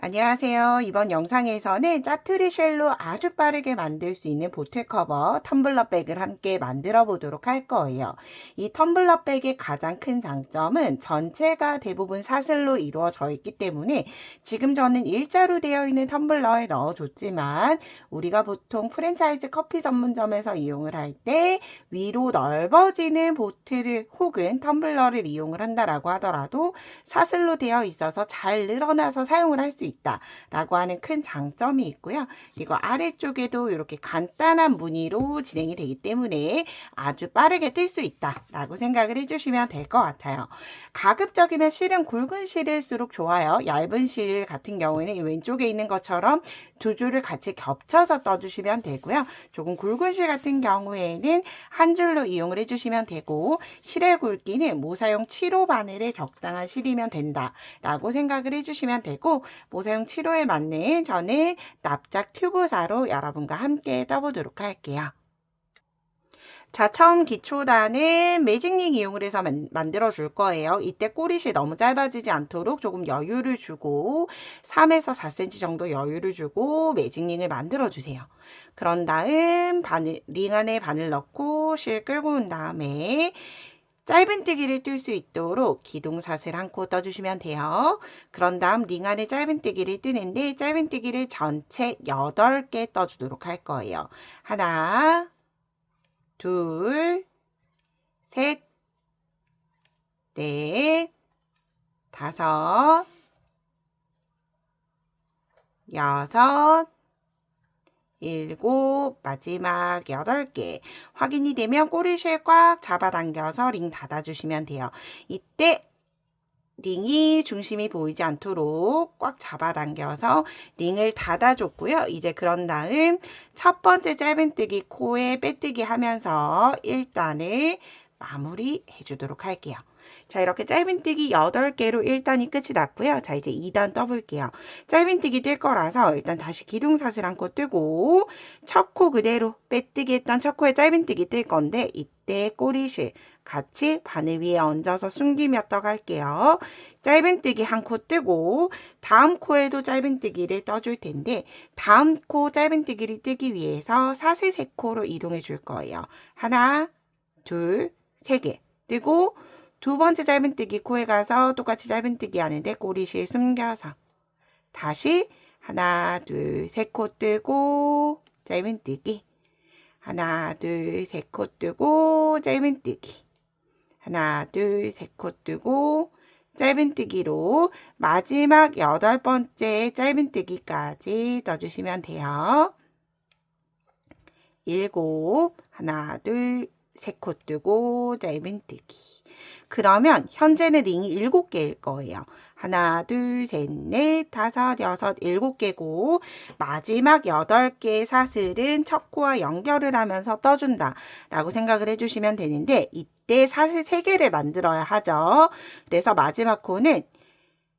안녕하세요. 이번 영상에서는 짜투리 쉘로 아주 빠르게 만들 수 있는 보틀 커버 텀블러 백을 함께 만들어 보도록 할 거예요. 이 텀블러 백의 가장 큰 장점은 전체가 대부분 사슬로 이루어져 있기 때문에 지금 저는 일자로 되어 있는 텀블러에 넣어줬지만 우리가 보통 프랜차이즈 커피 전문점에서 이용을 할 때 위로 넓어지는 보틀을 혹은 텀블러를 이용을 한다라고 하더라도 사슬로 되어 있어서 잘 늘어나서 사용을 할 수 있다 라고 하는 큰 장점이 있고요. 그리고 아래쪽에도 이렇게 간단한 무늬로 진행이 되기 때문에 아주 빠르게 뜰 수 있다 라고 생각을 해주시면 될 것 같아요. 가급적이면 실은 굵은 실일수록 좋아요. 얇은 실 같은 경우에는 이 왼쪽에 있는 것처럼 두 줄을 같이 겹쳐서 떠주시면 되고요. 조금 굵은 실 같은 경우에는 한 줄로 이용을 해주시면 되고, 실의 굵기는 모사용 7호 바늘에 적당한 실이면 된다 라고 생각을 해주시면 되고, 모사용 7호에 맞는 저는 납작 튜브사로 여러분과 함께 떠보도록 할게요. 자, 처음 기초단은 매직링 이용을 해서 만들어 줄 거예요. 이때 꼬리실 너무 짧아지지 않도록 조금 여유를 주고 3에서 4cm 정도 여유를 주고 매직링을 만들어 주세요. 그런 다음 링 안에 바늘 넣고 실 끌고 온 다음에 짧은뜨기를 뜰 수 있도록 기둥사슬 한 코 떠주시면 돼요. 그런 다음 링 안에 짧은뜨기를 뜨는데 짧은뜨기를 전체 8개 떠주도록 할 거예요. 하나, 둘, 셋, 넷, 다섯, 여섯, 일곱, 마지막 8개. 확인이 되면 꼬리실 꽉 잡아당겨서 링 닫아주시면 돼요. 이때 링이 중심이 보이지 않도록 꽉 잡아당겨서 링을 닫아줬고요. 이제 그런 다음 첫 번째 짧은뜨기 코에 빼뜨기 하면서 1단을 마무리해 주도록 할게요. 자, 이렇게 짧은뜨기 8개로 1단이 끝이 났고요. 자, 이제 2단 떠볼게요. 짧은뜨기 뜰 거라서 일단 다시 기둥사슬 한 코 뜨고 첫 코 그대로 빼뜨기 했던 첫 코에 짧은뜨기 뜰 건데 이때 꼬리실 같이 바늘 위에 얹어서 숨기며 떠갈게요. 짧은뜨기 한 코 뜨고 다음 코에도 짧은뜨기를 떠줄 텐데 다음 코 짧은뜨기를 뜨기 위해서 사슬 3코로 이동해 줄 거예요. 하나, 둘, 3개 뜨고 두 번째 짧은뜨기 코에 가서 똑같이 짧은뜨기 하는데 꼬리실 숨겨서 다시 하나, 둘, 3코 뜨고 짧은뜨기 하나, 둘, 3코 뜨고 짧은뜨기 하나, 둘, 3코 뜨고 짧은뜨기로 마지막 8번째 짧은뜨기까지 떠주시면 돼요. 7, 하나, 둘, 3코 뜨고 짧은뜨기. 그러면 현재는 링이 7개일 거예요. 하나, 둘, 셋, 넷, 다섯, 여섯, 7개고 마지막 8개의 사슬은 첫 코와 연결을 하면서 떠준다 라고 생각을 해주시면 되는데 이때 사슬 3개를 만들어야 하죠. 그래서 마지막 코는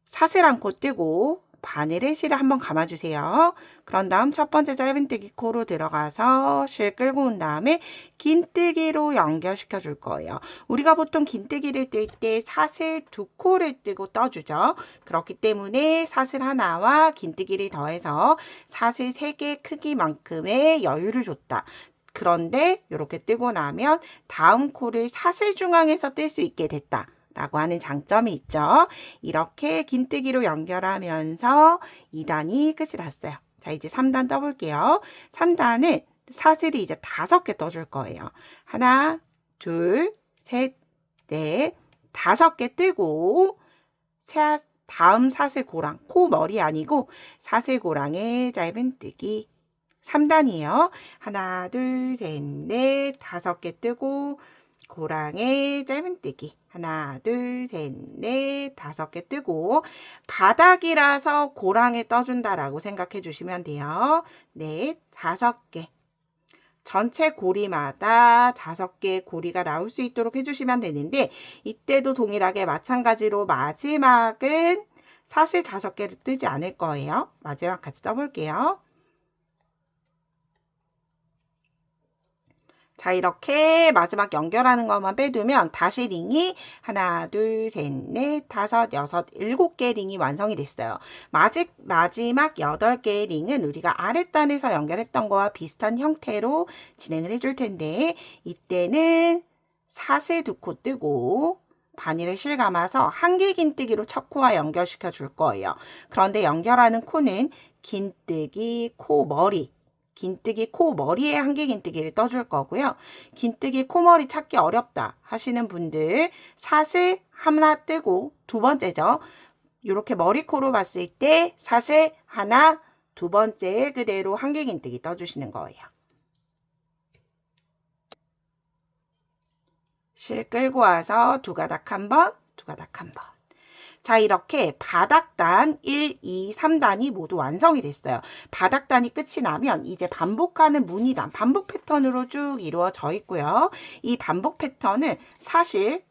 사슬 한 코 뜨고 바늘에 실을 한번 감아주세요. 그런 다음 첫 번째 짧은뜨기 코로 들어가서 실 끌고 온 다음에 긴뜨기로 연결시켜 줄 거예요. 우리가 보통 긴뜨기를 뜰 때 사슬 2코를 뜨고 떠주죠. 그렇기 때문에 사슬 하나와 긴뜨기를 더해서 사슬 3개 크기만큼의 여유를 줬다. 그런데 이렇게 뜨고 나면 다음 코를 사슬 중앙에서 뜰 수 있게 됐다. 라고 하는 장점이 있죠. 이렇게 긴뜨기로 연결하면서 2단이 끝이 났어요. 자, 이제 3단 떠볼게요. 3단은 사슬이 이제 5개 떠줄 거예요. 하나, 둘, 셋, 넷, 5개 뜨고 다음 사슬 고랑, 코 머리 아니고 사슬 고랑의 짧은뜨기 3단이에요. 하나, 둘, 셋, 넷, 5개 뜨고 고랑의 짧은뜨기 하나, 둘, 셋, 넷, 5개 뜨고 바닥이라서 고랑에 떠준다라고 생각해 주시면 돼요. 넷, 5개. 전체 고리마다 5개의 고리가 나올 수 있도록 해주시면 되는데 이때도 동일하게 마찬가지로 마지막은 사슬 5개를 뜨지 않을 거예요. 마지막 같이 떠볼게요. 자, 이렇게 마지막 연결하는 것만 빼두면 다시 링이 하나, 둘, 셋, 넷, 다섯, 여섯, 일곱 개 링이 완성이 됐어요. 마지막 8개의 링은 우리가 아랫단에서 연결했던 거와 비슷한 형태로 진행을 해줄 텐데, 이때는 사슬 2코 뜨고 바늘을 실감아서 한길 긴뜨기로 첫 코와 연결시켜 줄 거예요. 그런데 연결하는 코는 긴뜨기, 코, 머리, 긴뜨기 코 머리에 한길 긴뜨기를 떠줄 거고요. 긴뜨기 코머리 찾기 어렵다 하시는 분들 사슬 하나 뜨고 두 번째죠. 이렇게 머리코로 봤을 때 사슬 하나, 두 번째에 그대로 한길 긴뜨기 떠주시는 거예요. 실 끌고 와서 두 가닥 한 번, 두 가닥 한 번. 자, 이렇게 바닥단 1, 2, 3단이 모두 완성이 됐어요. 바닥단이 끝이 나면 이제 반복하는 무늬단, 반복 패턴으로 쭉 이루어져 있고요. 이 반복 패턴은 사실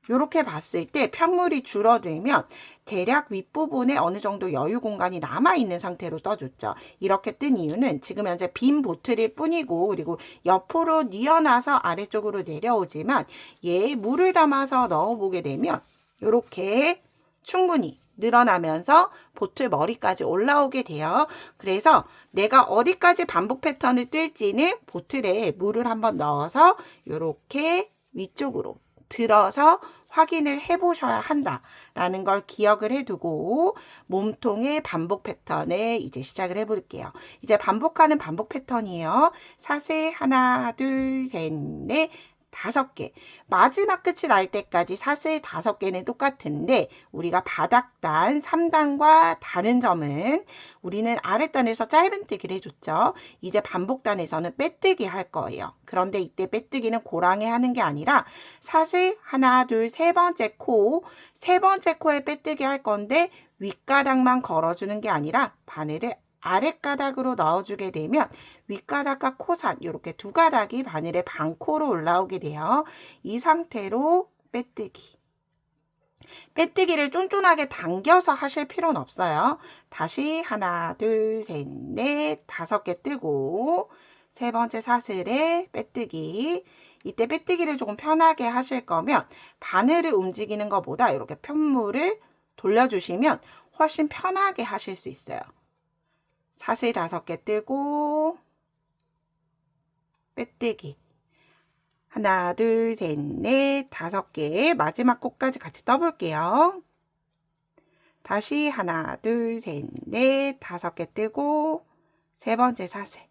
이렇게 봤을 때 편물이 줄어들면 대략 윗부분에 어느 정도 여유 공간이 남아있는 상태로 떠줬죠. 이렇게 뜬 이유는 지금 현재 빈 보틀일 뿐이고, 그리고 옆으로 뉘어놔서 아래쪽으로 내려오지만 얘에 물을 담아서 넣어보게 되면 이렇게 충분히 늘어나면서 보틀 머리까지 올라오게 돼요. 그래서 내가 어디까지 반복 패턴을 뜰지는 보틀에 물을 한번 넣어서 이렇게 위쪽으로 들어서 확인을 해보셔야 한다라는 걸 기억을 해두고 몸통의 반복 패턴을 이제 시작을 해볼게요. 이제 반복하는 반복 패턴이에요. 사슬 하나, 둘, 셋, 넷, 5개. 마지막 끝이 날 때까지 사슬 5개는 똑같은데 우리가 바닥단 3단과 다른 점은 우리는 아랫단에서 짧은뜨기를 해줬죠. 이제 반복단에서는 빼뜨기 할 거예요. 그런데 이때 빼뜨기는 고랑에 하는 게 아니라 사슬 하나, 둘, 세 번째 코에 빼뜨기 할 건데 윗가닥만 걸어주는 게 아니라 바늘을 아랫가닥으로 넣어주게 되면 윗가닥과 코산 이렇게 두 가닥이 바늘의 반코로 올라오게 돼요. 이 상태로 빼뜨기. 빼뜨기를 쫀쫀하게 당겨서 하실 필요는 없어요. 다시 하나, 둘, 셋, 넷, 5개 뜨고 세 번째 사슬에 빼뜨기. 이때 빼뜨기를 조금 편하게 하실 거면 바늘을 움직이는 것보다 이렇게 편물을 돌려주시면 훨씬 편하게 하실 수 있어요. 사슬 5개 뜨고 빼뜨기 하나, 둘, 셋, 넷, 5개 마지막 코까지 같이 떠볼게요. 다시 하나, 둘, 셋, 넷, 5개 뜨고 세 번째 사슬.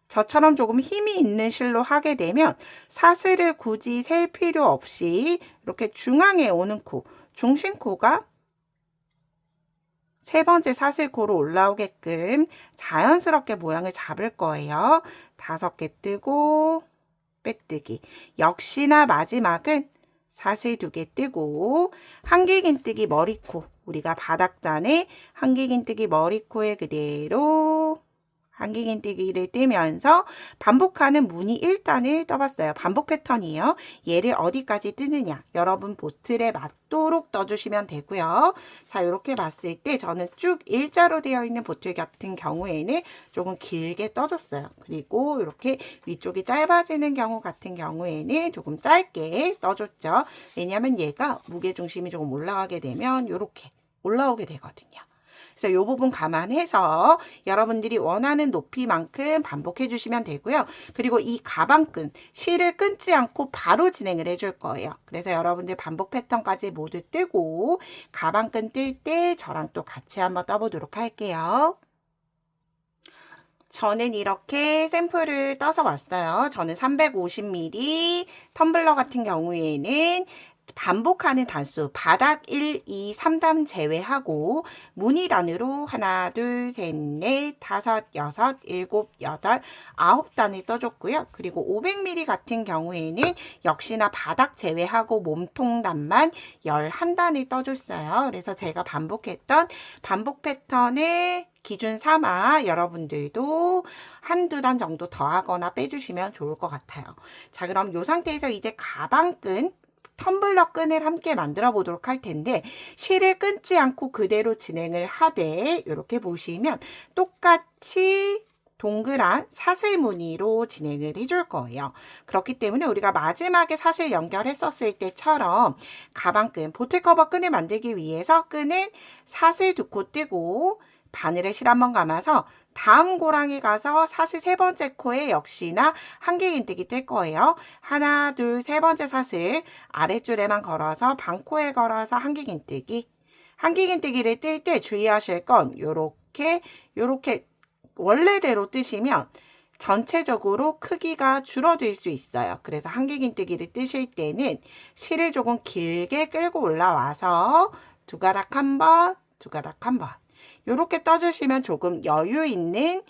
저처럼 조금 힘이 있는 실로 하게 되면 사슬을 굳이 셀 필요 없이 이렇게 중앙에 오는 코, 중심코가 세 번째 사슬코로 올라오게끔 자연스럽게 모양을 잡을 거예요. 5개 뜨고 빼뜨기. 역시나 마지막은 사슬 2개 뜨고 한길긴뜨기 머리코. 우리가 바닥단에 한길긴뜨기 머리코에 그대로 한길긴뜨기를 뜨면서 반복하는 무늬 1단을 떠봤어요. 반복 패턴이에요. 얘를 어디까지 뜨느냐 여러분 보틀에 맞도록 떠주시면 되고요. 자, 이렇게 봤을 때 저는 쭉 일자로 되어 있는 보틀 같은 경우에는 조금 길게 떠줬어요. 그리고 이렇게 위쪽이 짧아지는 경우 같은 경우에는 조금 짧게 떠줬죠. 왜냐하면 얘가 무게중심이 조금 올라가게 되면 이렇게 올라오게 되거든요. 그래서 이 부분 감안해서 여러분들이 원하는 높이만큼 반복해 주시면 되고요. 그리고 이 가방끈, 실을 끊지 않고 바로 진행을 해줄 거예요. 그래서 여러분들 반복 패턴까지 모두 뜨고 가방끈 뜰 때 저랑 또 같이 한번 떠보도록 할게요. 저는 이렇게 샘플을 떠서 왔어요. 저는 350ml 텀블러 같은 경우에는 반복하는 단수 바닥 1, 2, 3단 제외하고 무늬단으로 하나, 둘, 셋, 넷, 5, 6, 7, 8, 9단을 떠줬고요. 그리고 500ml 같은 경우에는 역시나 바닥 제외하고 몸통단만 11단을 떠줬어요. 그래서 제가 반복했던 반복 패턴을 기준 삼아 여러분들도 한두 단 정도 더하거나 빼주시면 좋을 것 같아요. 자, 그럼 이 상태에서 이제 가방끈 텀블러 끈을 함께 만들어 보도록 할 텐데 실을 끊지 않고 그대로 진행을 하되 이렇게 보시면 똑같이 동그란 사슬 무늬로 진행을 해줄 거예요. 그렇기 때문에 우리가 마지막에 사슬 연결했었을 때처럼 가방끈, 보틀 커버 끈을 만들기 위해서 끈은 사슬 2코 뜨고 바늘에 실 한번 감아서 다음 고랑에 가서 사슬 세 번째 코에 역시나 한길긴뜨기 뜰 거예요. 하나, 둘, 세 번째 사슬 아랫줄에만 걸어서 반코에 걸어서 한길긴뜨기. 한길긴뜨기를 뜰 때 주의하실 건 요렇게 원래대로 뜨시면 전체적으로 크기가 줄어들 수 있어요. 그래서 한길긴뜨기를 뜨실 때는 실을 조금 길게 끌고 올라와서 두 가닥 한 번, 두 가닥 한 번. 이렇게 떠주시면 조금 여유 있는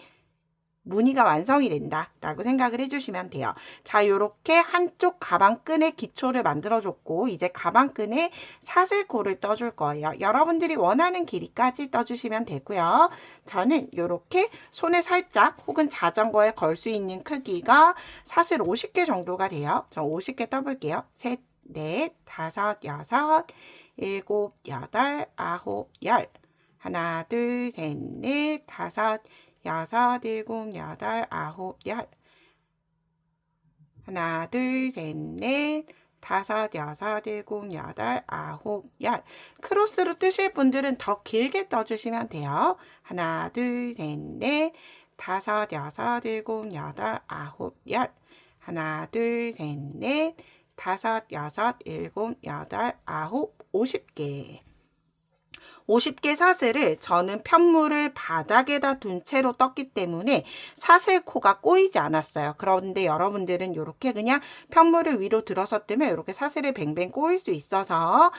무늬가 완성이 된다 라고 생각을 해주시면 돼요. 자, 이렇게 한쪽 가방끈의 기초를 만들어줬고 이제 가방끈에 사슬코를 떠줄 거예요. 여러분들이 원하는 길이까지 떠주시면 되고요. 저는 이렇게 손에 살짝 혹은 자전거에 걸 수 있는 크기가 사슬 50개 정도가 돼요. 저 50개 떠볼게요. 셋, 넷, 다섯, 여섯, 일곱, 여덟, 아홉, 열. 하나, 둘, 셋, 넷, 다섯, 여섯, 일곱, 여덟, 아홉, 열. 하나, 둘, 셋, 넷, 다섯, 여섯, 일곱, 여덟, 아홉, 열. 크로스로 뜨실 분들은 더 길게 떠주시면 돼요. 하나, 둘, 셋, 넷, 다섯, 여섯, 일곱, 여덟, 아홉, 열. 하나, 둘, 셋, 넷, 다섯, 여섯, 일곱, 여덟, 아홉, 50개. 50개 사슬을 저는 편물을 바닥에다 둔 채로 떴기 때문에 사슬코가 꼬이지 않았어요. 그런데 여러분들은 이렇게 그냥 편물을 위로 들어서 뜨면 이렇게 사슬이 뱅뱅 꼬일 수 있어서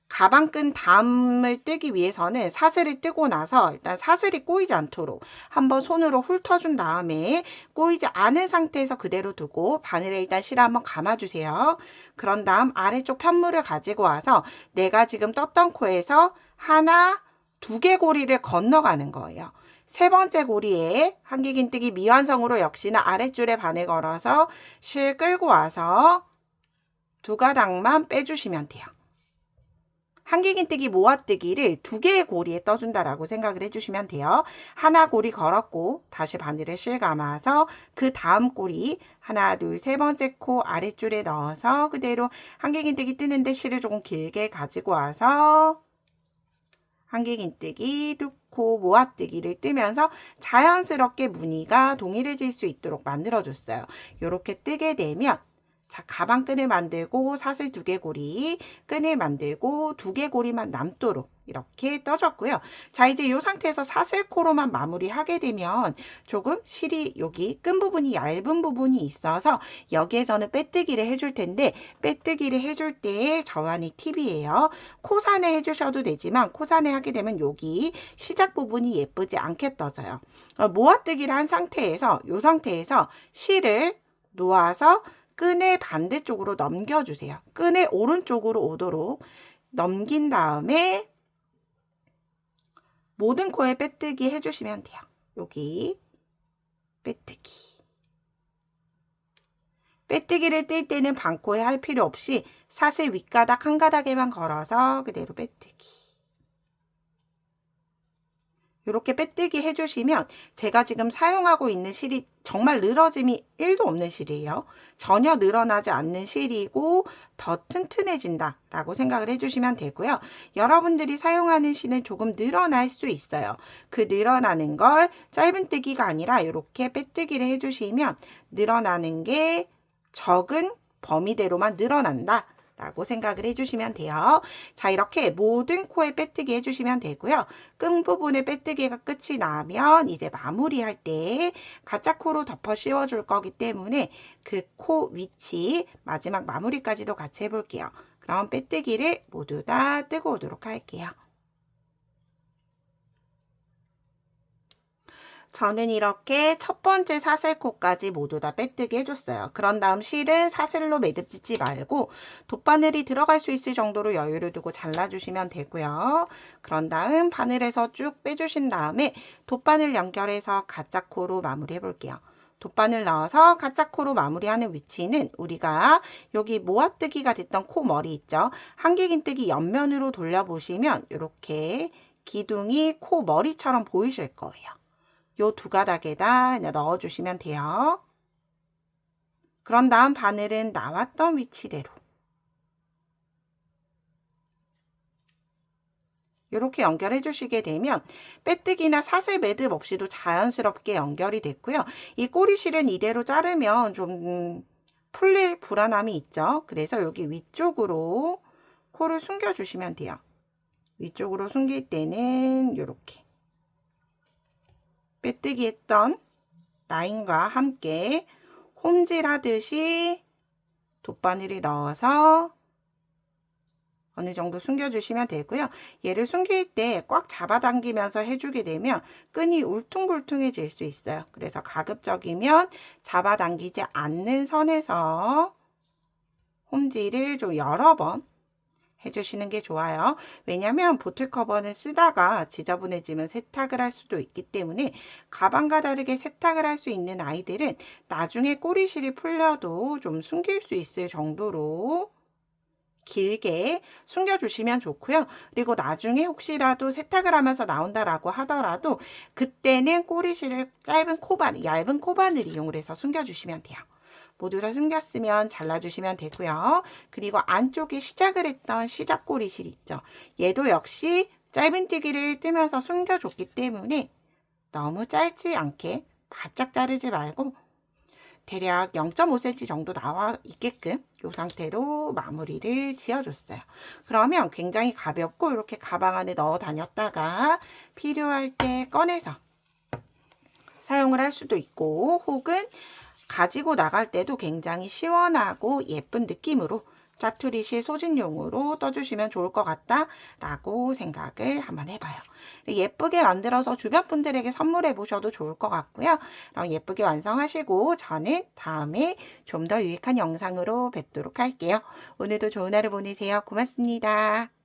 가방끈 다음을 뜨기 위해서는 사슬을 뜨고 나서 일단 사슬이 꼬이지 않도록 한번 손으로 훑어준 다음에 꼬이지 않은 상태에서 그대로 두고 바늘에 일단 실 한번 감아주세요. 그런 다음 아래쪽 편물을 가지고 와서 내가 지금 떴던 코에서 하나, 두 개 고리를 건너가는 거예요. 세 번째 고리에 한길긴뜨기 미완성으로 역시나 아랫줄에 바늘 걸어서 실 끌고 와서 두 가닥만 빼주시면 돼요. 한길긴뜨기 모아뜨기를 두 개의 고리에 떠준다라고 생각을 해주시면 돼요. 하나 고리 걸었고 다시 바늘에 실 감아서 그 다음 고리 하나, 둘, 세 번째 코 아랫줄에 넣어서 그대로 한길긴뜨기 뜨는데 실을 조금 길게 가지고 와서 한길긴뜨기, 두 코 모아뜨기를 뜨면서 자연스럽게 무늬가 동일해질 수 있도록 만들어줬어요. 이렇게 뜨게 되면 자, 가방끈을 만들고 사슬 2개 고리, 끈을 만들고 2개 고리만 남도록 이렇게 떠줬고요. 자, 이제 이 상태에서 사슬코로만 마무리하게 되면 조금 실이 여기 끈 부분이 얇은 부분이 있어서 여기에서는 빼뜨기를 해줄 텐데 빼뜨기를 해줄 때 저만의 팁이에요. 코산에 해주셔도 되지만 코산에 하게 되면 여기 시작 부분이 예쁘지 않게 떠져요. 모아뜨기를 한 상태에서 이 상태에서 실을 놓아서 끈의 반대쪽으로 넘겨주세요. 끈의 오른쪽으로 오도록 넘긴 다음에 모든 코에 빼뜨기 해주시면 돼요. 여기 빼뜨기. 빼뜨기를 뜰 때는 반코에 할 필요 없이 사슬 윗가닥 한 가닥에만 걸어서 그대로 빼뜨기. 이렇게 빼뜨기 해주시면 제가 지금 사용하고 있는 실이 정말 늘어짐이 1도 없는 실이에요. 전혀 늘어나지 않는 실이고 더 튼튼해진다 라고 생각을 해주시면 되고요. 여러분들이 사용하는 실은 조금 늘어날 수 있어요. 그 늘어나는 걸 짧은뜨기가 아니라 이렇게 빼뜨기를 해주시면 늘어나는 게 적은 범위대로만 늘어난다 라고 생각을 해주시면 돼요. 자, 이렇게 모든 코에 빼뜨기 해주시면 되고요. 끈 부분에 빼뜨기가 끝이 나면 이제 마무리할 때 가짜 코로 덮어 씌워줄 거기 때문에 그 코 위치 마지막 마무리까지도 같이 해볼게요. 그럼 빼뜨기를 모두 다 뜨고 오도록 할게요. 저는 이렇게 첫 번째 사슬코까지 모두 다 빼뜨기 해줬어요. 그런 다음 실은 사슬로 매듭 짓지 말고 돗바늘이 들어갈 수 있을 정도로 여유를 두고 잘라주시면 되고요. 그런 다음 바늘에서 쭉 빼주신 다음에 돗바늘 연결해서 가짜코로 마무리 해볼게요. 돗바늘 넣어서 가짜코로 마무리하는 위치는 우리가 여기 모아뜨기가 됐던 코 머리 있죠? 한길긴뜨기 옆면으로 돌려보시면 이렇게 기둥이 코 머리처럼 보이실 거예요. 요 두 가닥에다 넣어주시면 돼요. 그런 다음 바늘은 나왔던 위치대로 이렇게 연결해 주시게 되면 빼뜨기나 사슬 매듭 없이도 자연스럽게 연결이 됐고요. 이 꼬리실은 이대로 자르면 좀 풀릴 불안함이 있죠. 그래서 여기 위쪽으로 코를 숨겨 주시면 돼요. 위쪽으로 숨길 때는 이렇게 빼뜨기 했던 라인과 함께 홈질 하듯이 돗바늘을 넣어서 어느 정도 숨겨주시면 되고요. 얘를 숨길 때 꽉 잡아당기면서 해주게 되면 끈이 울퉁불퉁해질 수 있어요. 그래서 가급적이면 잡아당기지 않는 선에서 홈질을 좀 여러 번 해주시는 게 좋아요. 왜냐하면 보틀 커버는 쓰다가 지저분해지면 세탁을 할 수도 있기 때문에 가방과 다르게 세탁을 할 수 있는 아이들은 나중에 꼬리실이 풀려도 좀 숨길 수 있을 정도로 길게 숨겨주시면 좋고요. 그리고 나중에 혹시라도 세탁을 하면서 나온다라고 하더라도 그때는 꼬리실을 짧은 코바늘, 얇은 코바늘 이용을 해서 숨겨주시면 돼요. 모두 다 숨겼으면 잘라주시면 되고요. 그리고 안쪽에 시작을 했던 시작 꼬리실 있죠. 얘도 역시 짧은뜨기를 뜨면서 숨겨줬기 때문에 너무 짧지 않게 바짝 자르지 말고 대략 0.5cm 정도 나와 있게끔 이 상태로 마무리를 지어줬어요. 그러면 굉장히 가볍고 이렇게 가방 안에 넣어 다녔다가 필요할 때 꺼내서 사용을 할 수도 있고 혹은 가지고 나갈 때도 굉장히 시원하고 예쁜 느낌으로 짜투리실 소진용으로 떠주시면 좋을 것 같다라고 생각을 한번 해봐요. 예쁘게 만들어서 주변 분들에게 선물해 보셔도 좋을 것 같고요. 그럼 예쁘게 완성하시고 저는 다음에 좀 더 유익한 영상으로 뵙도록 할게요. 오늘도 좋은 하루 보내세요. 고맙습니다.